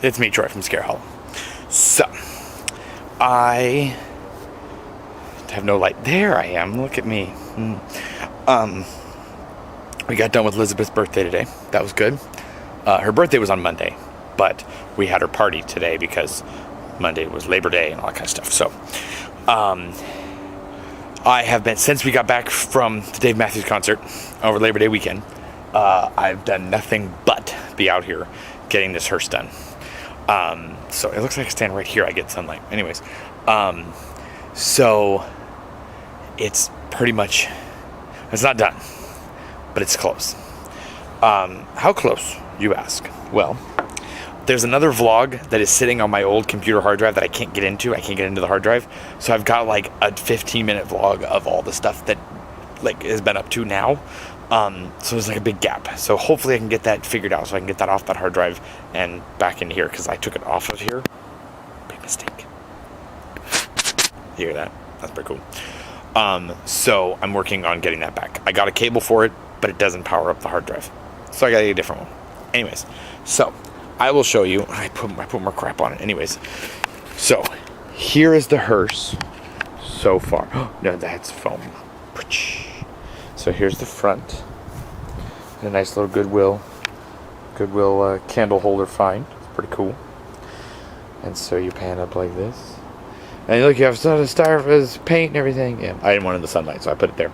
It's me, Troy from Scare Hollow. So, I have no light. There I am. Look at me. We got done with Elizabeth's birthday today. That was good. Her birthday was on Monday, but we had her party today because Monday was Labor Day and all that kind of stuff. So, I have been, since we got back from the Dave Matthews concert over Labor Day weekend, I've done nothing but be out here getting this hearse done. So it looks like I stand right here, I get sunlight. Anyways, so it's pretty much, it's not done, but it's close. How close, you ask? Well, there's another vlog that is sitting on my old computer hard drive that I can't get into. I can't get into the hard drive. So I've got like a 15-minute vlog of all the stuff that like has been up to now. So there's like a big gap. So hopefully I can get that figured out so I can get that off that hard drive and back in here because I took it off of here. Big mistake. You hear that? That's pretty cool. So I'm working on getting that back. I got a cable for it, but it doesn't power up the hard drive. So I gotta get a different one. Anyways, so I will show you. I put more crap on it. Anyways, so here is the hearse so far. No, that's foam. So here's the front. And a nice little Goodwill candle holder find. It's pretty cool. And so you pan up like this. And look, you have some of the styrofoam paint and everything. Yeah, I didn't want it in the sunlight, so I put it there.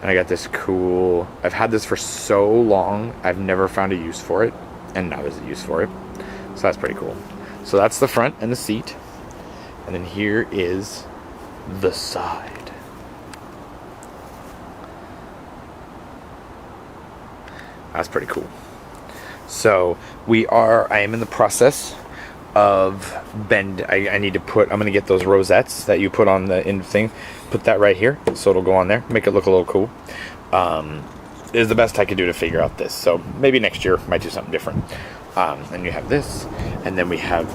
And I got this cool. I've had this for so long. I've never found a use for it. And now there's a use for it. So that's pretty cool. So that's the front and the seat. And then here is the side. That's pretty cool. So I am in the process of I need to I'm going to get those rosettes that you put on the end thing. Put that right here. So it'll go on there. Make it look a little cool. Is the best I could do to figure out this. So maybe next year might do something different. And you have this, and then we have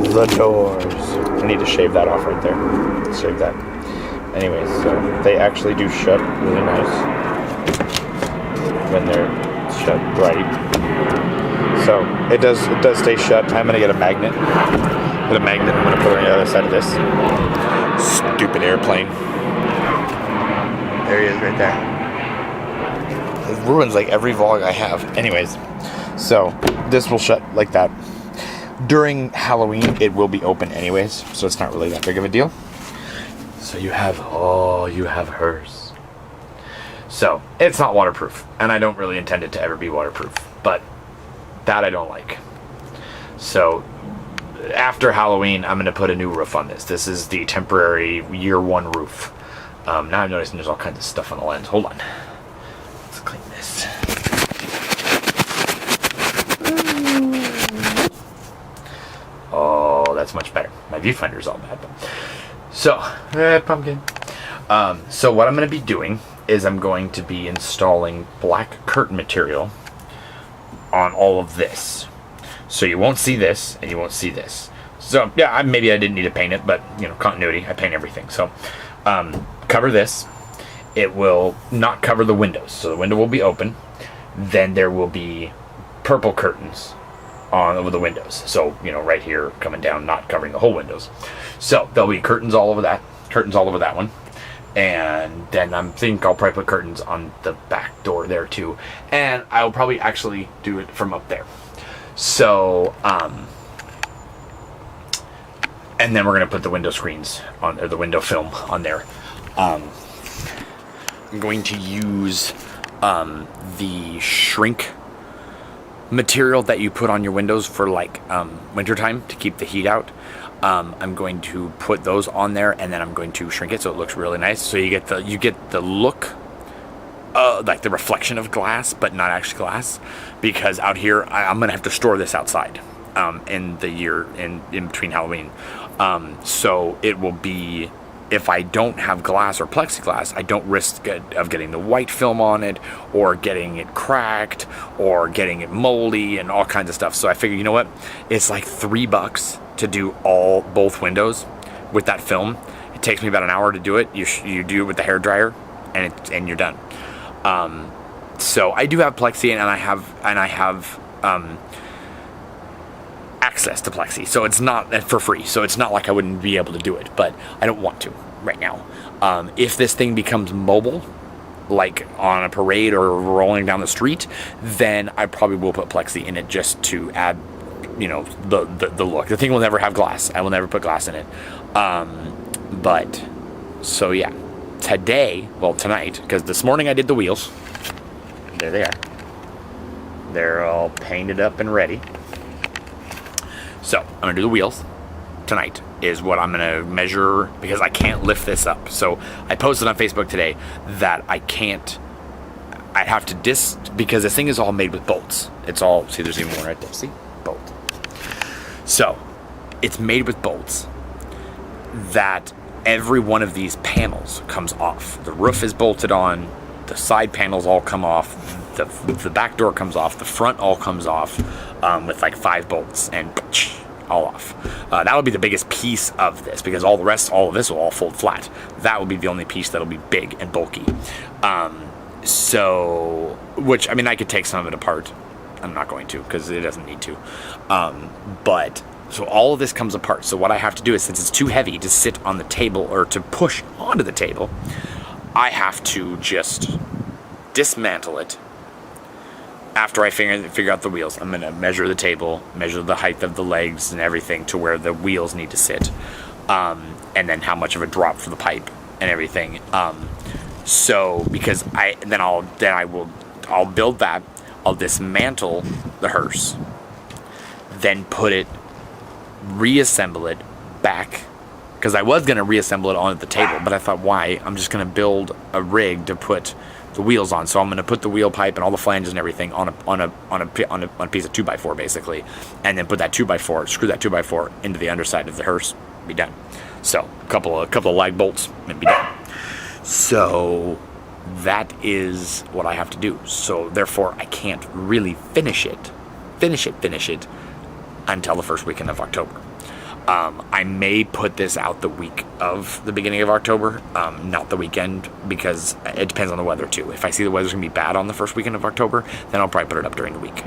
the doors. I need to shave that off right there. Shave that. Anyways, so they actually do shut really nice when they're shut right. So it does stay shut. I'm gonna get a magnet. I'm gonna put it on the other side of this. Stupid airplane. There he is right there. It ruins like every vlog I have. Anyways, so this will shut like that. During Halloween, it will be open anyways, so it's not really that big of a deal. So you have hers. So it's not waterproof, and I don't really intend it to ever be waterproof, but that I don't like. So after Halloween, I'm going to put a new roof on this. This is the temporary year one roof. Now I'm noticing there's all kinds of stuff on the lens. Hold on. Let's clean this. Oh, that's much better. My viewfinder's all bad. So, pumpkin. So what I'm going to be doing is I'm going to be installing black curtain material on all of this. So you won't see this, and you won't see this. So, yeah, maybe I didn't need to paint it, but, you know, continuity, I paint everything. So, cover this. It will not cover the windows, so the window will be open. Then there will be purple curtains on over the windows. So, you know, right here coming down, not covering the whole windows. So there'll be curtains all over that one. And then I think I'll probably put curtains on the back door there too. And I'll probably actually do it from up there. So, and then we're gonna put the window screens on, or the window film on there. I'm going to use the shrink material that you put on your windows for like wintertime to keep the heat out. I'm going to put those on there, and then I'm going to shrink it so it looks really nice. So you get the look, like the reflection of glass, but not actually glass. Because out here, I'm gonna have to store this outside in the year in between Halloween. So it will be, if I don't have glass or plexiglass, I don't risk of getting the white film on it, or getting it cracked, or getting it moldy, and all kinds of stuff. So I figured, you know what? It's like $3 to do both windows with that film. It takes me about an hour to do it. You do it with the hairdryer, and you're done. So I do have plexi, and I have access to plexi, so it's not for free. So it's not like I wouldn't be able to do it, but I don't want to right now. If this thing becomes mobile, like on a parade or rolling down the street, then I probably will put plexi in it just to add, you know, the look. The thing will never have glass. I will never put glass in it. But so yeah, tonight, because this morning I did the wheels. There they are. They're all painted up and ready. So I'm gonna do the wheels tonight is what I'm gonna measure, because I can't lift this up. So I posted on Facebook today that I have to because this thing is all made with bolts. It's all, see, there's even one right there, see, bolt. So it's made with bolts that every one of these panels comes off. The roof is bolted on, the side panels all come off, the back door comes off, the front all comes off, with like 5 bolts, and all off. That would be the biggest piece of this, because all of this will all fold flat. That will be the only piece that'll be big and bulky. So, which, I mean, I could take some of it apart. I'm not going to, because it doesn't need to. But, so all of this comes apart. So what I have to do is, since it's too heavy to sit on the table or to push onto the table, I have to just dismantle it. After I figure out the wheels, I'm going to measure the table, measure the height of the legs and everything to where the wheels need to sit, and then how much of a drop for the pipe and everything. So because I'll build that. I'll dismantle the hearse, then reassemble it back, because I was going to reassemble it onto the table, but I thought, why? I'm just going to build a rig to put the wheels on. So I'm going to put the wheel pipe and all the flanges and everything on a piece of 2x4 basically, and then put that 2x4, screw that 2x4 into the underside of the hearse, be done. So a couple of lag bolts and be done. So that is what I have to do. So therefore I can't really finish it until the first weekend of October. I may put this out the week of the beginning of October, not the weekend, because it depends on the weather too. If I see the weather's gonna be bad on the first weekend of October, then I'll probably put it up during the week.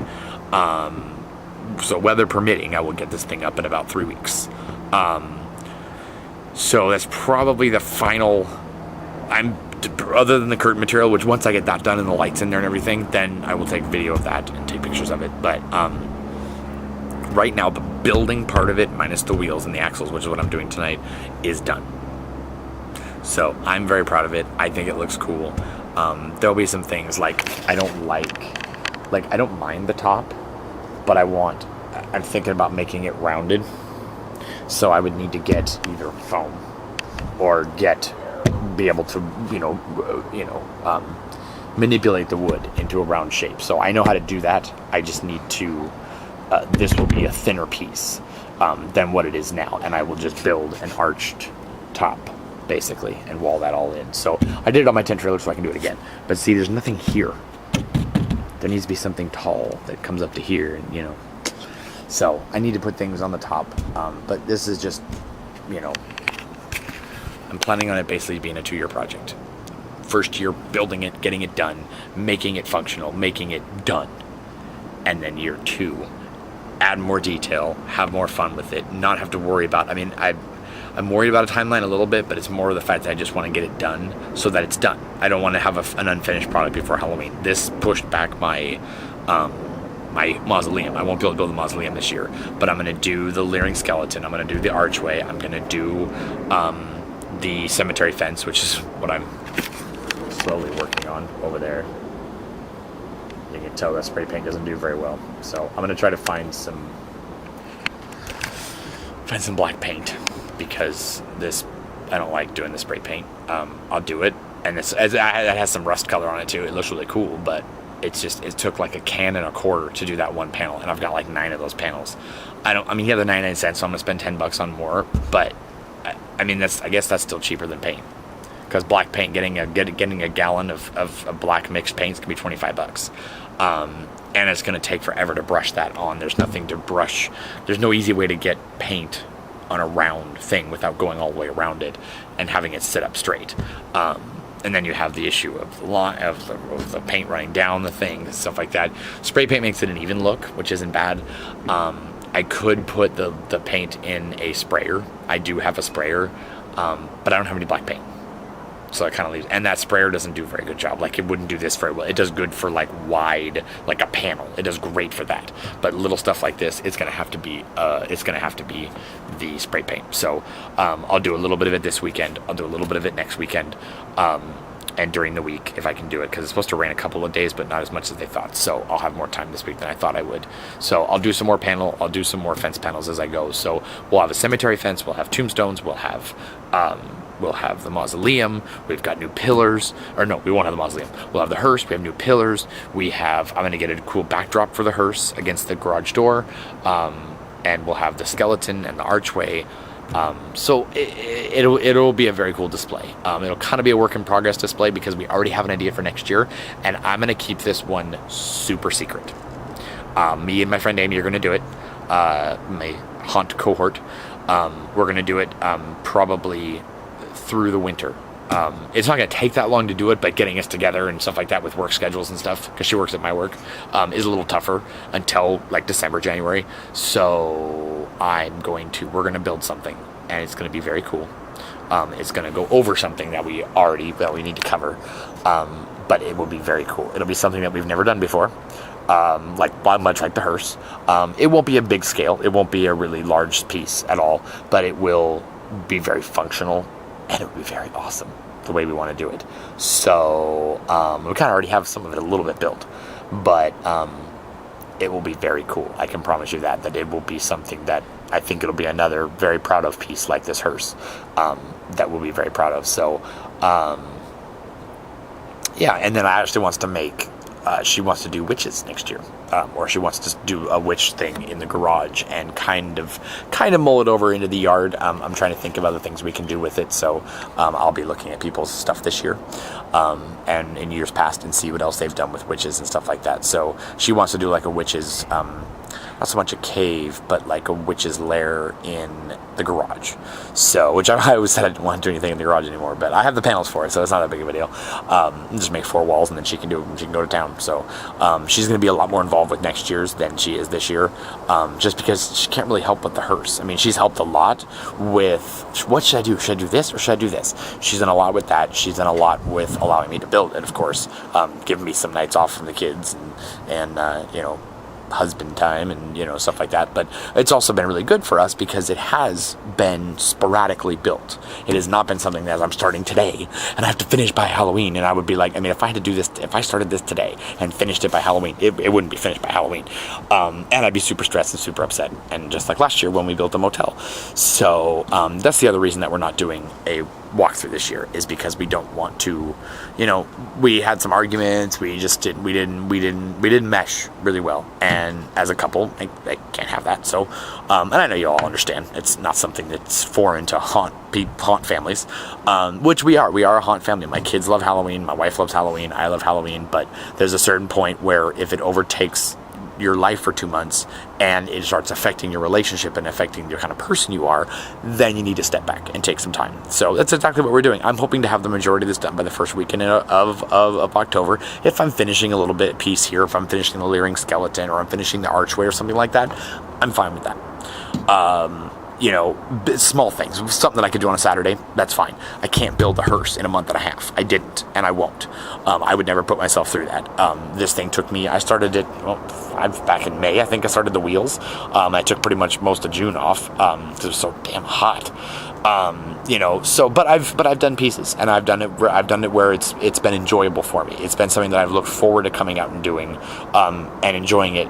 So weather permitting, I will get this thing up in about 3 weeks. So that's probably the final. Other than the curtain material, which once I get that done and the lights in there and everything, then I will take video of that and take pictures of it. But right now, the building part of it, minus the wheels and the axles, which is what I'm doing tonight, is done. So I'm very proud of it. I think it looks cool. There'll be some things like I don't mind the top, but I'm thinking about making it rounded. So I would need to get either foam or be able to, manipulate the wood into a round shape. So I know how to do that. I just need to, this will be a thinner piece than what it is now. And I will just build an arched top, basically, and wall that all in. So I did it on my tent trailer so I can do it again. But see, there's nothing here. There needs to be something tall that comes up to here, and, So I need to put things on the top. But this is just, I'm planning on it basically being a 2-year project. First year, building it, getting it done, making it functional, making it done. And then year 2, add more detail, have more fun with it, not have to worry about, I'm worried about a timeline a little bit, but it's more the fact that I just want to get it done so that it's done. I don't want to have an unfinished product before Halloween. This pushed back my mausoleum. I won't be able to build the mausoleum this year, but I'm going to do the leering skeleton. I'm going to do the archway. I'm going to do the cemetery fence, which is what I'm slowly working on over there. You can tell that spray paint doesn't do very well, so I'm going to try to find some black paint, because I don't like doing the spray paint. I'll do it, and it has some rust color on it too. It looks really cool, but it took like $1.25 cans to do that one panel, and I've got like 9 of those panels. You have the 99 cents, so I'm gonna spend $10 on more, but I guess that's still cheaper than paint, because black paint, getting a gallon of black mixed paints can be $25. And it's going to take forever to brush that on. There's nothing to brush. There's no easy way to get paint on a round thing without going all the way around it and having it sit up straight. And then you have the issue of the paint running down the thing and stuff like that. Spray paint makes it an even look, which isn't bad. I could put the paint in a sprayer. I do have a sprayer, but I don't have any black paint. So it kind of leaves, and that sprayer doesn't do a very good job. Like, it wouldn't do this very well. It does good for like wide, like a panel. It does great for that. But little stuff like this, it's gonna have to be the spray paint. So I'll do a little bit of it this weekend. I'll do a little bit of it next weekend, and during the week if I can do it, because it's supposed to rain a couple of days, but not as much as they thought. So I'll have more time this week than I thought I would. So I'll do some more panel. I'll do some more fence panels as I go. So we'll have a cemetery fence. We'll have tombstones. We'll have the mausoleum. We've got new pillars. Or no, we won't have the mausoleum. We'll have the hearse. We have new pillars. I'm going to get a cool backdrop for the hearse against the garage door. And we'll have the skeleton and the archway. So it'll be a very cool display. It'll kind of be a work in progress display because we already have an idea for next year. And I'm going to keep this one super secret. Me and my friend Amy are going to do it. My haunt cohort. We're going to do it probably through the winter. It's not going to take that long to do it, but getting us together and stuff like that with work schedules and stuff, because she works at my work, is a little tougher until like December, January. So we're going to build something, and it's going to be very cool. It's going to go over something that we need to cover, but it will be very cool. It'll be something that we've never done before. Much like the hearse. It won't be a big scale. It won't be a really large piece at all, but it will be very functional, and it will be very awesome the way we want to do it. So we kind of already have some of it a little bit built, but it will be very cool. I can promise you that it will be something that I think it'll be another very proud of piece like this hearse that we'll be very proud of. So and then she wants to do witches next year, or she wants to do a witch thing in the garage and kind of mull it over into the yard. I'm trying to think of other things we can do with it, so I'll be looking at people's stuff this year and in years past and see what else they've done with witches and stuff like that. So she wants to do like a witch's, not so much a cave, but like a witch's lair in the garage. So, which I always said I didn't want to do anything in the garage anymore, but I have the panels for it, so it's not that big of a deal. Just make 4 walls, and then she can do it, and she can go to town. So she's going to be a lot more involved with next year's than she is this year, just because she can't really help with the hearse. I mean, she's helped a lot with, what should I do? Should I do this or should I do this? She's done a lot with that. She's done a lot with allowing me to build it, of course, giving me some nights off from the kids and husband time and stuff like that. But it's also been really good for us because it has been sporadically built. It has not been something that I'm starting today and I have to finish by Halloween. And I would be like, if I had to do this, if I started this today and finished it by Halloween, it wouldn't be finished by Halloween, and I'd be super stressed and super upset, and just like last year when we built the motel. So that's the other reason that we're not doing a walkthrough this year, is because we don't want to, we had some arguments, we didn't mesh really well, and as a couple I can't have that. So and I know you all understand it's not something that's foreign to haunt families, which we are a haunt family. My kids love Halloween, my wife loves Halloween, I love Halloween, but there's a certain point where if it overtakes your life for 2 months and it starts affecting your relationship and affecting your kind of person you are, then you need to step back and take some time. So that's exactly what we're doing. I'm hoping to have the majority of this done by the first weekend of October. If I'm finishing a little bit piece here, if I'm finishing the leering skeleton, or I'm finishing the archway or something like that, I'm fine with that. Small things, something that I could do on a Saturday, that's fine. I can't build a hearse in a month and a half. I didn't, and I won't. I would never put myself through that. This thing took me, I started it, back in May, I think I started the wheels. I took pretty much most of June off, because it was so damn hot. But I've done pieces, and I've done it where it's been enjoyable for me. It's been something that I've looked forward to coming out and doing, and enjoying it.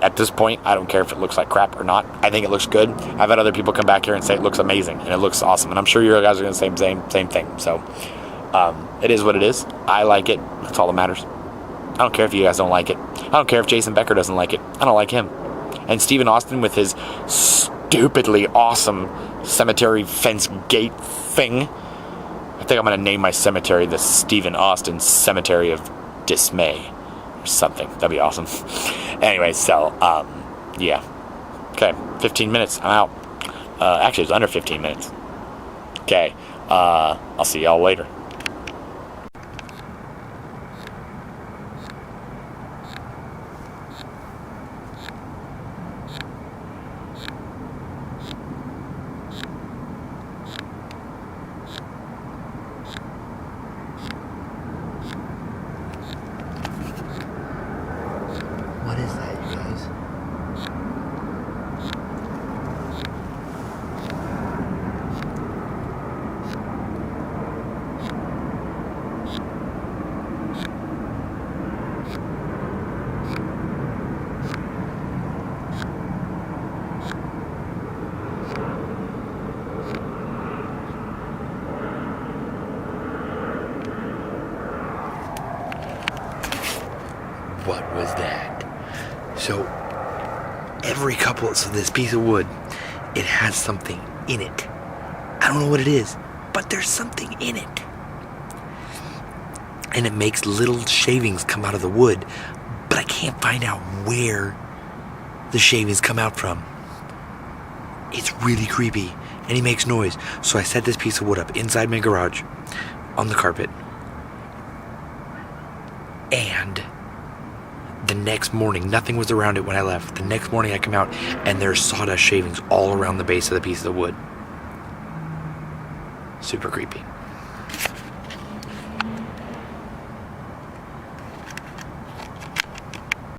At this point, I don't care if it looks like crap or not. I think it looks good. I've had other people come back here and say it looks amazing and it looks awesome, and I'm sure you guys are going to say the same thing. So it is what it is. I like it. That's all that matters. I don't care if you guys don't like it. I don't care if Jason Becker doesn't like it. I don't like him. And Stephen Austin with his stupidly awesome cemetery fence gate thing. I think I'm going to name my cemetery the Stephen Austin Cemetery of Dismay or something. That'd be awesome. Anyway, so, yeah. Okay, 15 minutes. I'm out. Actually, it's under 15 minutes. Okay, I'll see y'all later. what was that? So this piece of wood, it has something in it. I don't know what it is, but there's something in it. And it makes little shavings come out of the wood, but I can't find out where the shavings come out from. It's really creepy, and he makes noise. So I set this piece of wood up inside my garage on the carpet. And the next morning, nothing was around it when I left. The next morning I come out and there's sawdust shavings all around the base of the piece of wood. Super creepy.